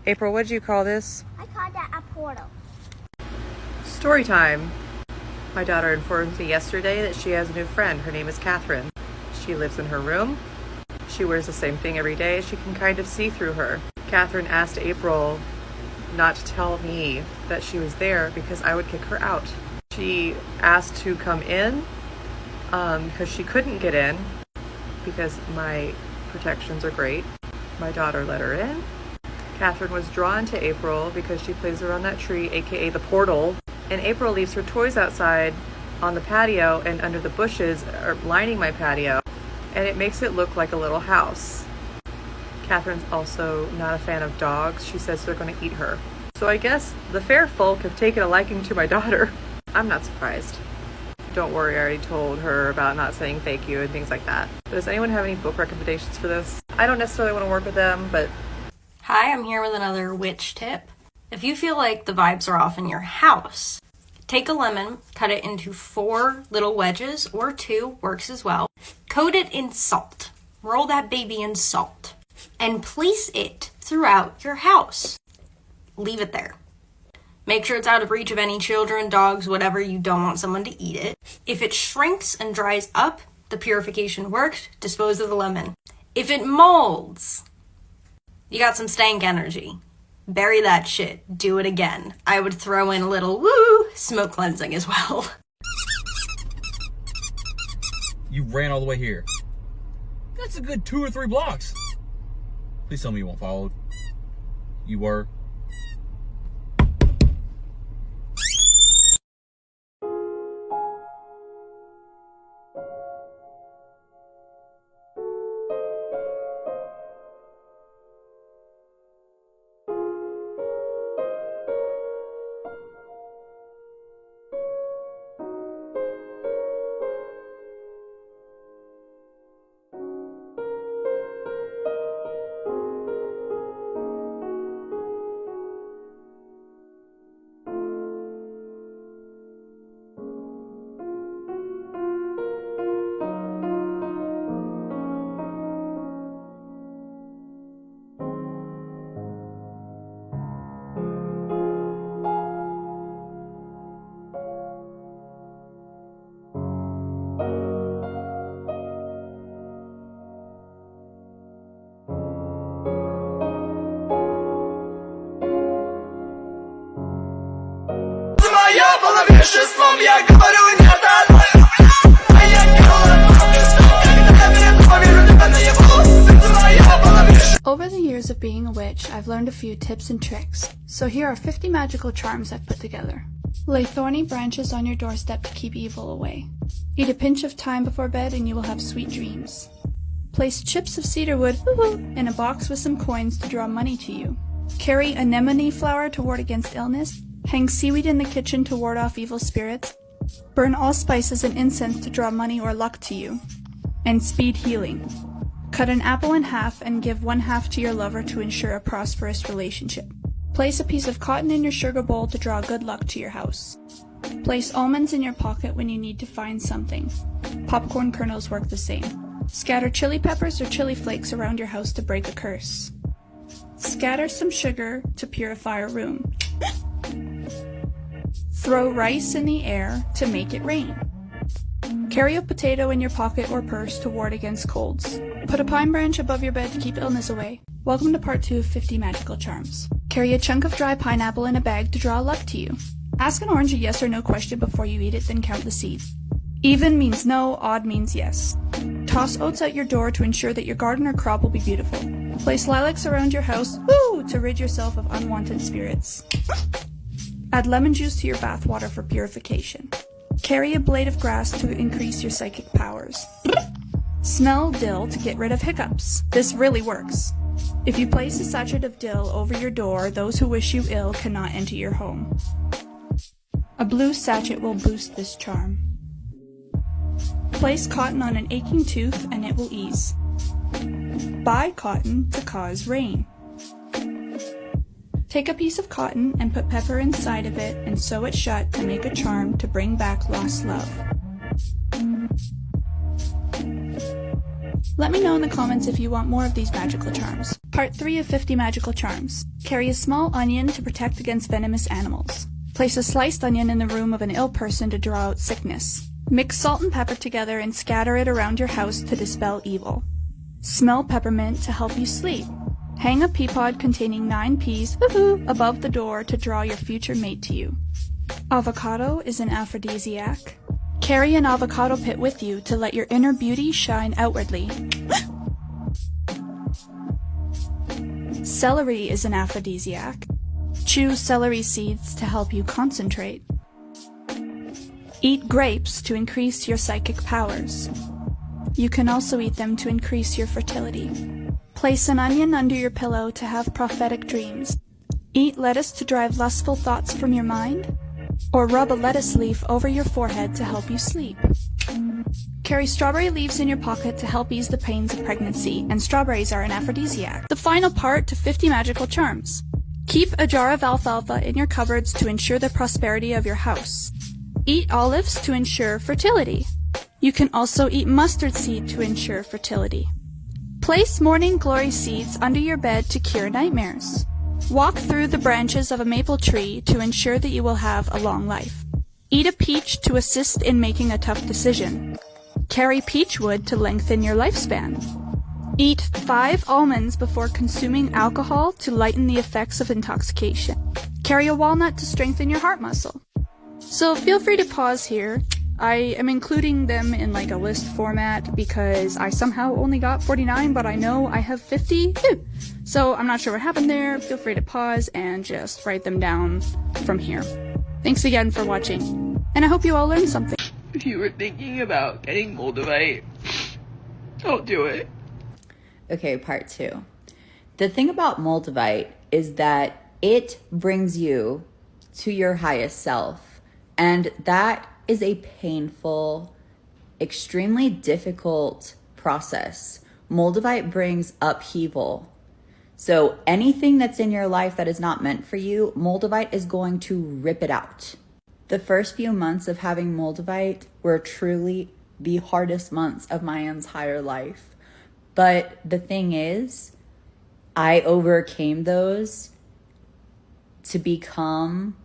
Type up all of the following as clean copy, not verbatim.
April, what did you call this? I called that a portal. Story time. My daughter informed me yesterday that she has a new friend. Her name is Catherine. She lives in her room. She wears the same thing every day. She can kind of see through her. Catherine asked April not to tell me that she was there because I would kick her out. She asked to come in because she couldn't get in because my protections are great. My daughter let her in. Catherine was drawn to April because she plays around that tree, aka the portal. And April leaves her toys outside on the patio and under the bushes are lining my patio. And it makes it look like a little house. Catherine's also not a fan of dogs. She says they're going to eat her. So I guess the fair folk have taken a liking to my daughter. I'm not surprised. Don't worry, I already told her about not saying thank you and things like that. But does anyone have any book recommendations for this? I don't necessarily want to work with them, but... Hi, I'm here with another witch tip. If you feel like the vibes are off in your house, take a lemon, cut it into 4 little wedges, or 2 works as well. Coat it in salt. Roll that baby in salt. And place it throughout your house. Leave it there. Make sure it's out of reach of any children, dogs, whatever. You don't want someone to eat it. If it shrinks and dries up, the purification worked. Dispose of the lemon. If it molds, you got some stank energy. Bury that shit. Do it again. I would throw in a little smoke cleansing as well. You ran all the way here. That's a good 2 or 3 blocks. Please tell me you weren't followed. You were. Я говорю нет, а я когда я поверю тебя наяву. Ты моя половина. Over the years of being a witch, I've learned a few tips and tricks. So here are 50 magical charms I've put together. Lay thorny branches on your doorstep to keep evil away. Eat a pinch of thyme before bed and you will have sweet dreams. Place chips of cedar wood in a box with some coins to draw money to you. Carry anemone flower to ward against illness. Hang seaweed in the kitchen to ward off evil spirits. Burn all spices and incense to draw money or luck to you. And speed healing. Cut an apple in half and give 1/2 to your lover to ensure a prosperous relationship. Place a piece of cotton in your sugar bowl to draw good luck to your house. Place almonds in your pocket when you need to find something. Popcorn kernels work the same. Scatter chili peppers or chili flakes around your house to break a curse. Scatter some sugar to purify a room. Throw rice in the air to make it rain. Carry a potato in your pocket or purse to ward against colds. Put a pine branch above your bed to keep illness away. Welcome to part 2 of 50 magical charms. Carry a chunk of dry pineapple in a bag to draw luck to you. Ask an orange a yes or no question before you eat it, then count the seeds. Even means no, odd means yes. Toss oats out your door to ensure that your garden or crop will be beautiful. Place lilacs around your house to rid yourself of unwanted spirits. Add lemon juice to your bath water for purification. Carry a blade of grass to increase your psychic powers. Smell dill to get rid of hiccups. This really works. If you place a sachet of dill over your door, those who wish you ill cannot enter your home. A blue sachet will boost this charm. Place cotton on an aching tooth and it will ease. Buy cotton to cause rain. Take a piece of cotton and put pepper inside of it and sew it shut to make a charm to bring back lost love. Let me know in the comments if you want more of these magical charms. Part 3 of 50 magical charms. Carry a small onion to protect against venomous animals. Place a sliced onion in the room of an ill person to draw out sickness. Mix salt and pepper together and scatter it around your house to dispel evil. Smell peppermint to help you sleep. Hang a pea pod containing 9 peas above the door to draw your future mate to you. Avocado is an aphrodisiac. Carry an avocado pit with you to let your inner beauty shine outwardly. Celery is an aphrodisiac. Chew celery seeds to help you concentrate. Eat grapes to increase your psychic powers. You can also eat them to increase your fertility. Place an onion under your pillow to have prophetic dreams. Eat lettuce to drive lustful thoughts from your mind. Or rub a lettuce leaf over your forehead to help you sleep. Carry strawberry leaves in your pocket to help ease the pains of pregnancy, and strawberries are an aphrodisiac. The final part to 50 magical charms. Keep a jar of alfalfa in your cupboards to ensure the prosperity of your house. Eat olives to ensure fertility. You can also eat mustard seed to ensure fertility. Place morning glory seeds under your bed to cure nightmares. Walk through the branches of a maple tree to ensure that you will have a long life. Eat a peach to assist in making a tough decision. Carry peach wood to lengthen your lifespan. Eat 5 almonds before consuming alcohol to lighten the effects of intoxication. Carry a walnut to strengthen your heart muscle. So feel free to pause here. I am including them in like a list format because I somehow only got 49, but I know I have 50. So I'm not sure what happened there. Feel free to pause and just write them down from here. Thanks again for watching, and I hope you all learned something. If you were thinking about getting moldavite, don't do it. Okay, part 2. The thing about moldavite is that it brings you to your highest self, and that is a painful, extremely difficult process. Moldavite brings upheaval. So anything that's in your life that is not meant for you, moldavite is going to rip it out. The first few months of having moldavite were truly the hardest months of my entire life. But the thing is, I overcame those to become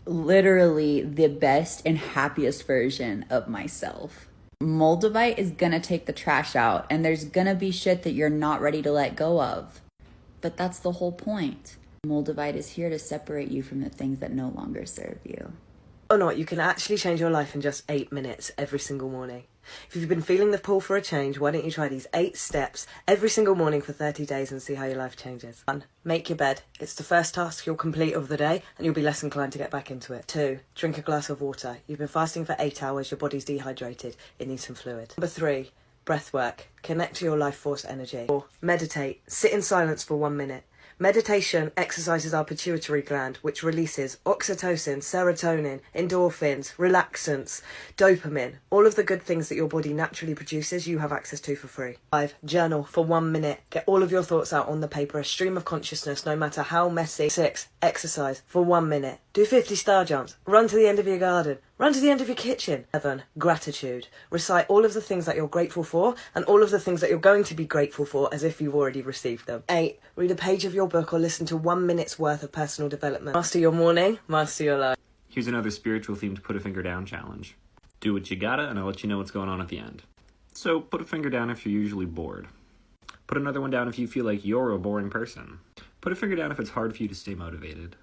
literally the best and happiest version of myself. Moldavite is gonna take the trash out, and there's gonna be shit that you're not ready to let go of. But that's the whole point. Moldavite is here to separate you from the things that no longer serve you. Or not, you can actually change your life in just 8 minutes every single morning. If you've been feeling the pull for a change, why don't you try these 8 steps every single morning for 30 days and see how your life changes. 1. Make your bed. It's the first task you'll complete of the day and you'll be less inclined to get back into it. 2. Drink a glass of water. You've been fasting for 8 hours, your body's dehydrated, it needs some fluid. 3. Breath work. Connect to your life force energy. 4. Meditate. Sit in silence for 1 minute. Meditation exercises our pituitary gland, which releases oxytocin, serotonin, endorphins, relaxants, dopamine. All of the good things that your body naturally produces, you have access to for free. 5. Journal for 1 minute. Get all of your thoughts out on the paper, a stream of consciousness, no matter how messy. 6. Exercise for 1 minute. Do 50 star jumps. Run to the end of your garden. Run to the end of your kitchen. 7. Gratitude. Recite all of the things that you're grateful for and all of the things that you're going to be grateful for as if you've already received them. 8. Read a page of your book or listen to 1 minute's worth of personal development. Master your morning, master your life. Here's another spiritual themed put a finger down challenge. Do what you gotta, and I'll let you know what's going on at the end. So put a finger down if you're usually bored. Put another one down if you feel like you're a boring person. Put a finger down if it's hard for you to stay motivated.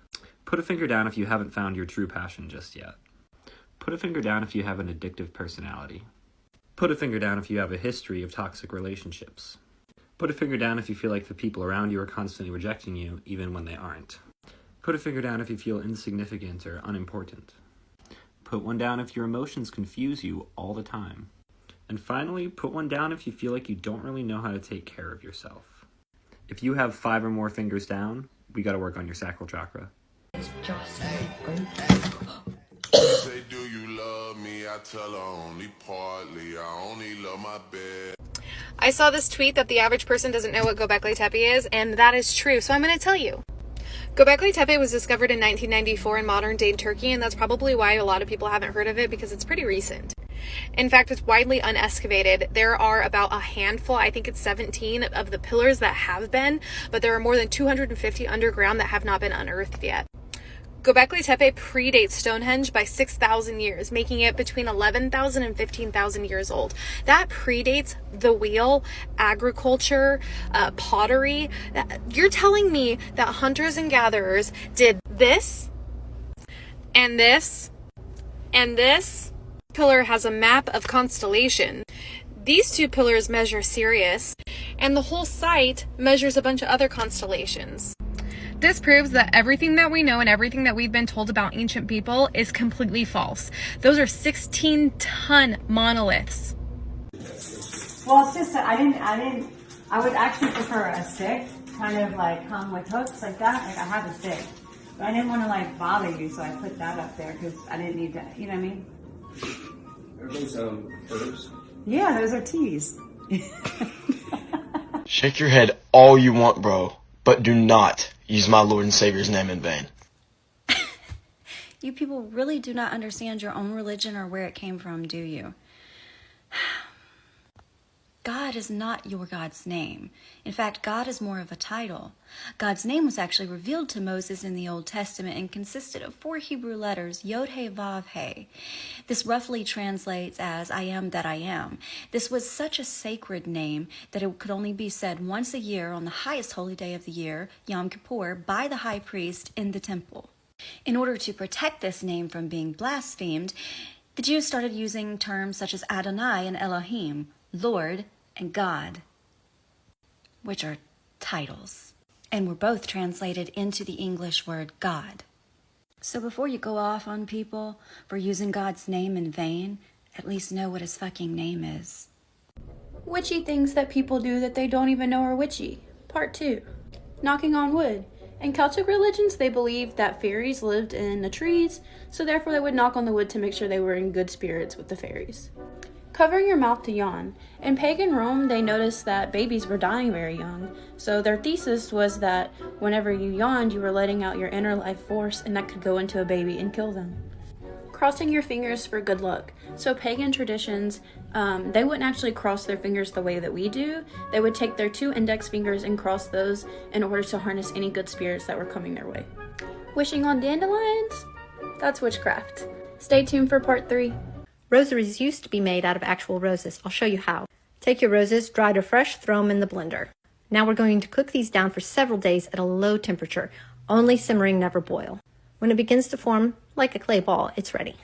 Put a finger down if you haven't found your true passion just yet. Put a finger down if you have an addictive personality. Put a finger down if you have a history of toxic relationships. Put a finger down if you feel like the people around you are constantly rejecting you, even when they aren't. Put a finger down if you feel insignificant or unimportant. Put one down if your emotions confuse you all the time. And finally, put one down if you feel like you don't really know how to take care of yourself. If you have 5 or more fingers down, we gotta work on your sacral chakra. Say, do you love me? I tell her only partly. I only love my bed. I saw this tweet that the average person doesn't know what Gobekli Tepe is, and that is true, so I'm going to tell you. Gobekli Tepe was discovered in 1994 in modern-day Turkey, and that's probably why a lot of people haven't heard of it, because it's pretty recent. In fact, it's widely unexcavated. There are about a handful, I think it's 17 of the pillars that have been, but there are more than 250 underground that have not been unearthed yet. Gobekli Tepe predates Stonehenge by 6,000 years, making it between 11,000 and 15,000 years old. That predates the wheel, agriculture, pottery. You're telling me that hunters and gatherers did this, and this, and this? Pillar has a map of constellation. These two pillars measure Sirius, and the whole site measures a bunch of other constellations. This proves that everything that we know and everything that we've been told about ancient people is completely false. Those are 16-ton monoliths. Well, it's just that I would actually prefer a stick, kind of like come with hooks like that. Like I have a stick, but I didn't want to like bother you, so I put that up there because I didn't need that. You know what I mean? Are those herbs? Yeah, those are teas. Shake your head all you want, bro, but do not use my Lord and Savior's name in vain. You people really do not understand your own religion or where it came from, do you? God is not your God's name. In fact, God is more of a title. God's name was actually revealed to Moses in the Old Testament and consisted of 4 Hebrew letters, Yod, He, Vav, He. This roughly translates as, I am that I am. This was such a sacred name that it could only be said once a year on the highest holy day of the year, Yom Kippur, by the high priest in the temple. In order to protect this name from being blasphemed, the Jews started using terms such as Adonai and Elohim, Lord and God, which are titles, and were both translated into the English word God. So before you go off on people for using God's name in vain, at least know what his fucking name is. Witchy things that people do that they don't even know are witchy. Part 2. Knocking on wood. In Celtic religions, they believed that fairies lived in the trees, so therefore they would knock on the wood to make sure they were in good spirits with the fairies. Covering your mouth to yawn. In pagan Rome, they noticed that babies were dying very young, so their thesis was that whenever you yawned, you were letting out your inner life force, and that could go into a baby and kill them. Crossing your fingers for good luck. So pagan traditions, they wouldn't actually cross their fingers the way that we do. They would take their 2 index fingers and cross those in order to harness any good spirits that were coming their way. Wishing on dandelions? That's witchcraft. Stay tuned for part 3. Rosaries used to be made out of actual roses. I'll show you how. Take your roses, dried or fresh, throw them in the blender. Now we're going to cook these down for several days at a low temperature, only simmering, never boil. When it begins to form like a clay ball, it's ready.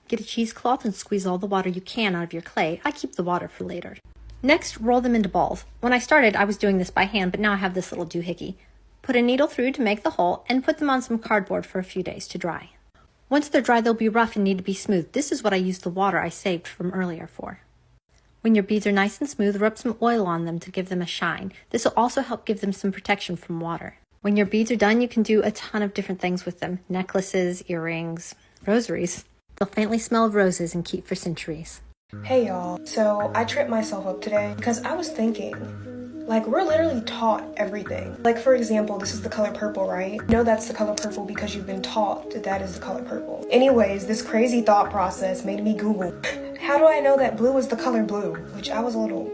Get a cheesecloth and squeeze all the water you can out of your clay. I keep the water for later. Next, roll them into balls. When I started, I was doing this by hand, but now I have this little doohickey. Put a needle through to make the hole and put them on some cardboard for a few days to dry. Once they're dry, they'll be rough and need to be smooth. This is what I used the water I saved from earlier for. When your beads are nice and smooth, rub some oil on them to give them a shine. This will also help give them some protection from water. When your beads are done, you can do a ton of different things with them. Necklaces, earrings, rosaries. They'll faintly smell of roses and keep for centuries. Hey y'all, so I tripped myself up today because I was thinking, like, we're literally taught everything. Like, for example, this is the color purple, right? You know that's the color purple because you've been taught that that is the color purple. Anyways, this crazy thought process made me Google, how do I know that blue is the color blue? Which I was a little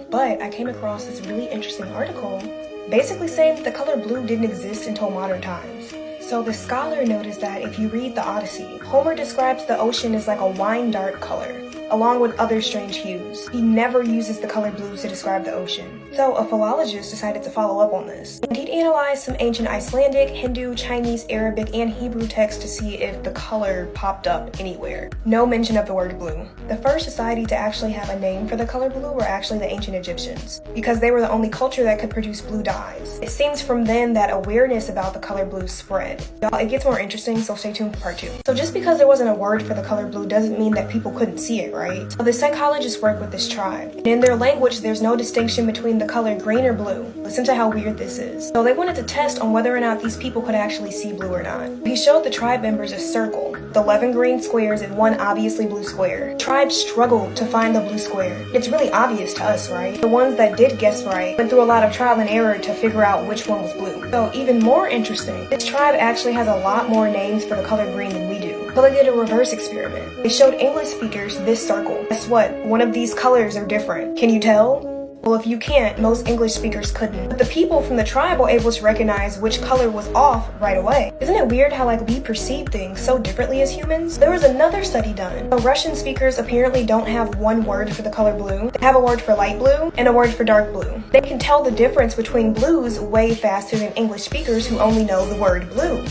but I came across this really interesting article basically saying that the color blue didn't exist until modern times. So the scholar noticed that if you read the Odyssey, Homer describes the ocean as like a wine dark color, along with other strange hues. He never uses the color blue to describe the ocean. So a philologist decided to follow up on this. And he'd analyzed some ancient Icelandic, Hindu, Chinese, Arabic, and Hebrew texts to see if the color popped up anywhere. No mention of the word blue. The first society to actually have a name for the color blue were actually the ancient Egyptians, because they were the only culture that could produce blue dyes. It seems from then that awareness about the color blue spread. Y'all, it gets more interesting, so stay tuned for part 2. So just because there wasn't a word for the color blue doesn't mean that people couldn't see it, right? So the psychologists work with this tribe, and in their language there's no distinction between the color green or blue. Listen to how weird this is. So they wanted to test on whether or not these people could actually see blue or not. He showed the tribe members a circle, the 11 green squares and one obviously blue square. Tribe struggled to find the blue square. It's really obvious to us, right? The ones that did guess right went through a lot of trial and error to figure out which one was blue. So even more interesting, this tribe actually has a lot more names for the color green than we do. So they did a reverse experiment. They showed English speakers this circle. Guess what? One of these colors are different. Can you tell? Well, if you can't, most English speakers couldn't. But the people from the tribe were able to recognize which color was off right away. Isn't it weird how we perceive things so differently as humans? There was another study done. So Russian speakers apparently don't have one word for the color blue. They have a word for light blue and a word for dark blue. They can tell the difference between blues way faster than English speakers who only know the word blue.